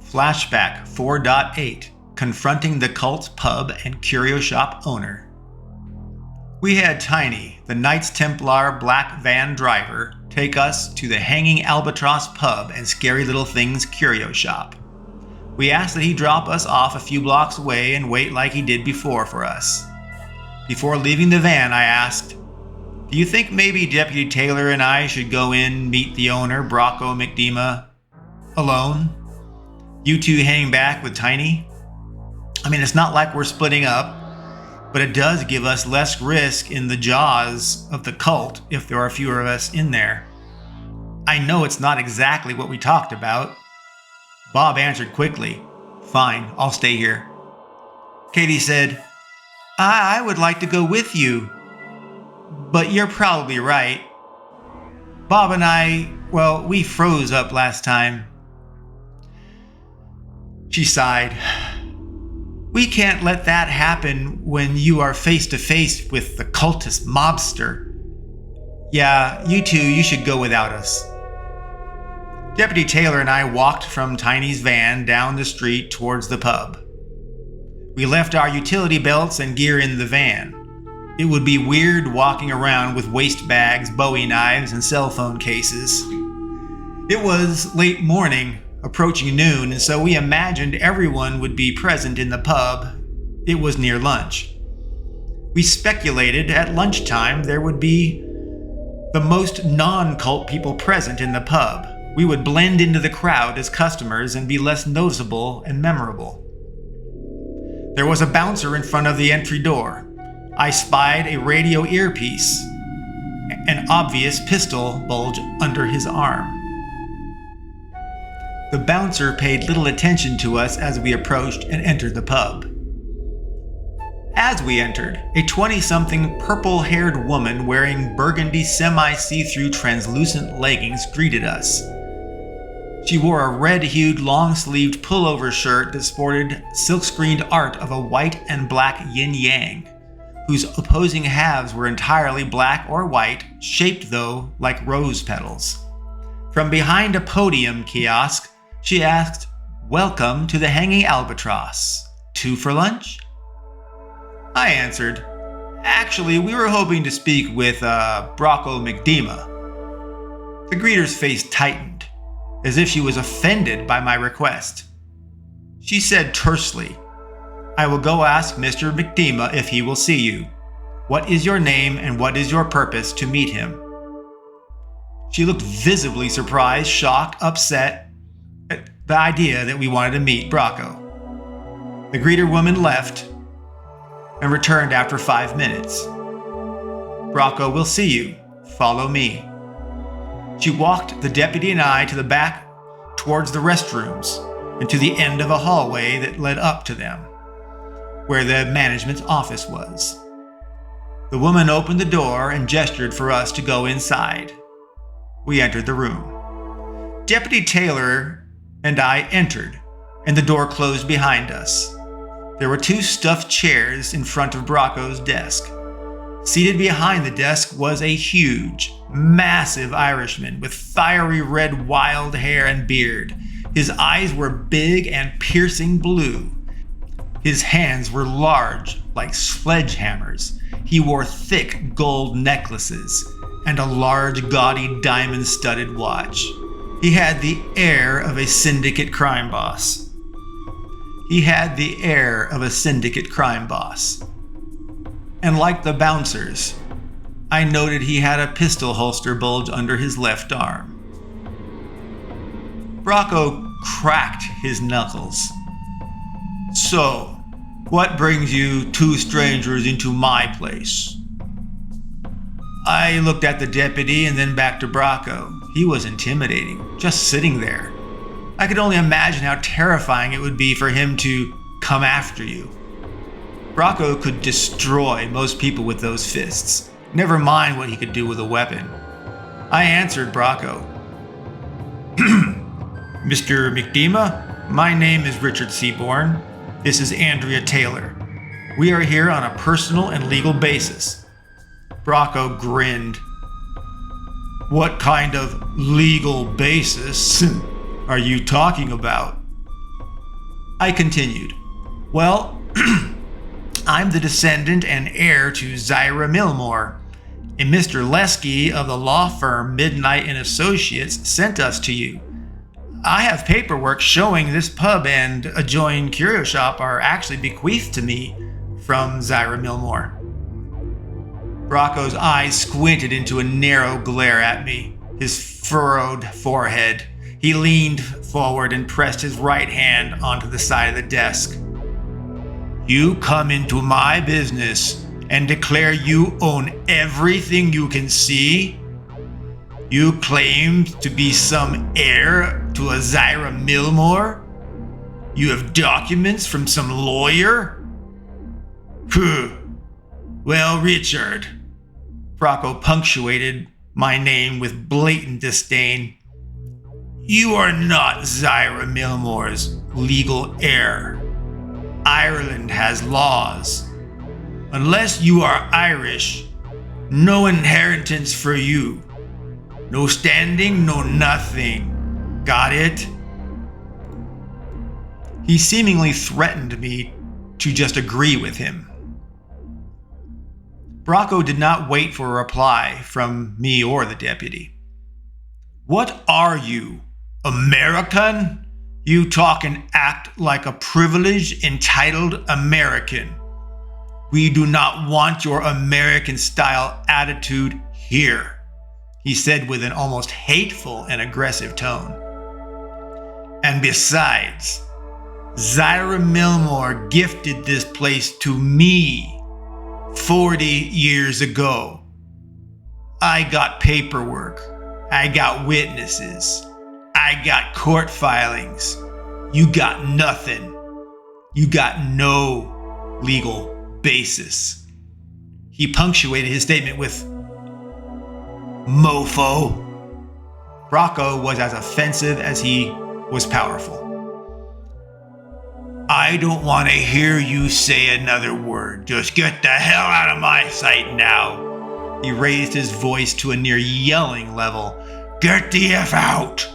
Flashback 4.8 Confronting the Cult Pub and Curio Shop Owner. We had Tiny, the Knights Templar black van driver, take us to the Hanging Albatross Pub and Scary Little Things Curio Shop. We asked that he drop us off a few blocks away and wait like he did before for us. Before leaving the van, I asked, "Do you think maybe Deputy Taylor and I should go in, meet the owner, Brocco McDema, alone? You two hang back with Tiny? I mean, it's not like we're splitting up, but it does give us less risk in the jaws of the cult if there are fewer of us in there." I know it's not exactly what we talked about. Bob answered quickly, "Fine, I'll stay here." Katie said, I would like to go with you, but you're probably right. Bob and I, well, we froze up last time." She sighed. "We can't let that happen when you are face to face with the cultist mobster. Yeah, you two, you should go without us." Deputy Taylor and I walked from Tiny's van down the street towards the pub. We left our utility belts and gear in the van. It would be weird walking around with waste bags, Bowie knives, and cell phone cases. It was late morning, approaching noon, and so we imagined everyone would be present in the pub. It was near lunch. We speculated at lunchtime there would be the most non-cult people present in the pub. We would blend into the crowd as customers and be less noticeable and memorable. There was a bouncer in front of the entry door. I spied a radio earpiece, an obvious pistol bulge under his arm. The bouncer paid little attention to us as we approached and entered the pub. As we entered, a 20-something purple-haired woman wearing burgundy semi-see-through translucent leggings greeted us. She wore a red-hued, long-sleeved pullover shirt that sported silk-screened art of a white and black yin-yang, whose opposing halves were entirely black or white, shaped though like rose petals. From behind a podium kiosk, she asked, "Welcome to the Hanging Albatross. 2 for lunch?" I answered, "Actually, we were hoping to speak with Brocco McDema." The greeter's face tightened, as if she was offended by my request. She said tersely, "I will go ask Mr. McDema if he will see you. What is your name and what is your purpose to meet him?" She looked visibly surprised, shocked, upset at the idea that we wanted to meet Brocco. The greeter woman left and returned after 5 minutes. "Brocco will see you. Follow me." She walked the deputy and I to the back towards the restrooms and to the end of a hallway that led up to them, where the management's office was. The woman opened the door and gestured for us to go inside. We entered the room. Deputy Taylor and I entered, and the door closed behind us. There were 2 stuffed chairs in front of Brocco's desk. Seated behind the desk was a huge, massive Irishman with fiery red wild hair and beard. His eyes were big and piercing blue. His hands were large, like sledgehammers. He wore thick gold necklaces and a large, gaudy, diamond-studded watch. He had the air of a syndicate crime boss. And like the bouncers, I noted he had a pistol holster bulge under his left arm. Brocco cracked his knuckles. "So, what brings you 2 strangers into my place?" I looked at the deputy and then back to Brocco. He was intimidating, just sitting there. I could only imagine how terrifying it would be for him to come after you. Brocco could destroy most people with those fists, never mind what he could do with a weapon. I answered Brocco. "Mr. McDema, my name is Richard Seaborn. This is Andrea Taylor. We are here on a personal and legal basis." Brocco grinned. "What kind of legal basis are you talking about?" I continued. Well, I'm the descendant and heir to Zyra Milmore, and Mr. Lesky of the law firm Midnight and Associates sent us to you. I have paperwork showing this pub and adjoining Curio shop are actually bequeathed to me from Zyra Milmore. Rocco's eyes squinted into a narrow glare at me, his furrowed forehead. He leaned forward and pressed his right hand onto the side of the desk. You come into my business and declare you own everything you can see? You claim to be some heir to a Zyra Milmore? You have documents from some lawyer? Phew. Well, Richard. Rocco punctuated my name with blatant disdain. You are not Zyra Milmore's legal heir. Ireland has laws. Unless you are Irish, no inheritance for you. No standing, no nothing. Got it? He seemingly threatened me to just agree with him. Rocco did not wait for a reply from me or the deputy. What are you, American? You talk and act like a privileged, entitled American. We do not want your American-style attitude here, he said with an almost hateful and aggressive tone. And besides, Zyra Milmore gifted this place to me 40 years ago. I got paperwork. I got witnesses. I got court filings. You got nothing. You got no legal basis. He punctuated his statement with, mofo. Rocco was as offensive as he was powerful. I don't want to hear you say another word. Just get the hell out of my sight now. He raised his voice to a near yelling level. Get the F out!